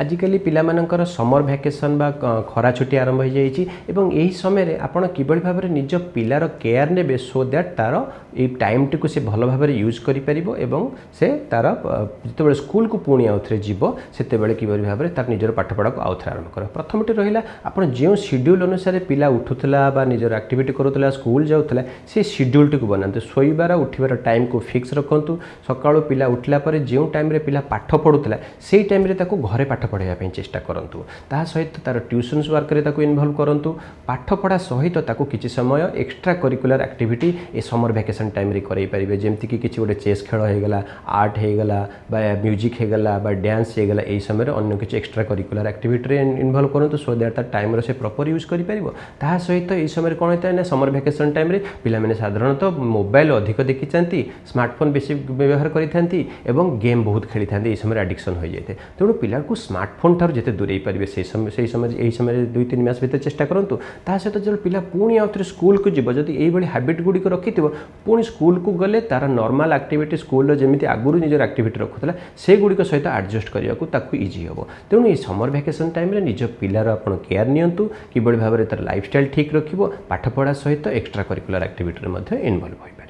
आजिकली पिलामानंकर summer vacation बा खरा छुट्टी आरंभ हो जाइए एवं यही समय आपण किभଳି भाବରେ निज पिलार केयर नेबे सो दैट तार ए टाइम टी को से भल भाव यूज करि परिबो एवं से तार जिते स्कूल को पुणी आउ थे जीव सेते बेले किभଳି भाବରେ तार निजर पाठपढ़ा को आउ थे आरंभ कर प्रथमटी रहिला आपण जो शेड्यूल अनुसार पिला उठुतला बा निजर एक्टिविटी करूतला स्कूल जाउतला से शेड्यूल टी को बनाते सोईबार उठिबार टाइम को फिक्स रखंतु सकाळो पिला उठला परे जो टाइम रे पिला पाठ पढुतला सेही टाइम रे ताको घरे पाठ पढ़ाइबा ପାଇଁ चेष्टा करंतु ता सहित तार ट्यूशन्स वर्क रे ताको इन्वॉल्व करंतु पाठ पढ़ा सहित ताको किछि समय एक्स्ट्रा करिकुलर एक्टिविटी ए समर वैकेशन टाइम रे करई परिबे जेमति कि किछि गोटे चेस खेल हो गला आर्ट हो गला बा म्यूजिक हो गला बा डांस हो गला ए समय रे अन्य किछि एक्स्ट्रा करिकुलर एक्टिविटी रे इन्वॉल्व करंतु सो दैट तार टाइम रे से प्रॉपर यूज करि परिबो ता सहित ए समय रे कोन होता है समर वैकेशन टाइम रे पिला माने साधारणतः मोबाइल अधिक देखि चांती स्मार्टफोन बेसी व्यवहार करिथांती एवं गेम बहुत खेली थांती ए समय एडिक्शन हो जायते तेणु पिला को स्मार्टफोन ठार जिते दूरे पारे से समय यही समय 2-3 मास भीतर चेष्टा करूँ ता सहित जो पिला पुणी आउ थे स्कूल को जीव जदि यही हाबिट गुड़िक रखि पुणी स्कूल को गले तार नॉर्मल एक्टिविटी स्कूल जमी आगुरी निजर एक्टिविटी रखुला से गुड़िक सहित एडजस्ट करने इजी हम तेणु ये समर वैकेशन टाइम निज पिलार आप केयर नियंतु कि भाव में तार लाइफस्टाइल ठीक रखिबो पाठपढ़ा सहित एक्स्ट्रा करिकुलर एक्टिविटी इनवॉल्व हो।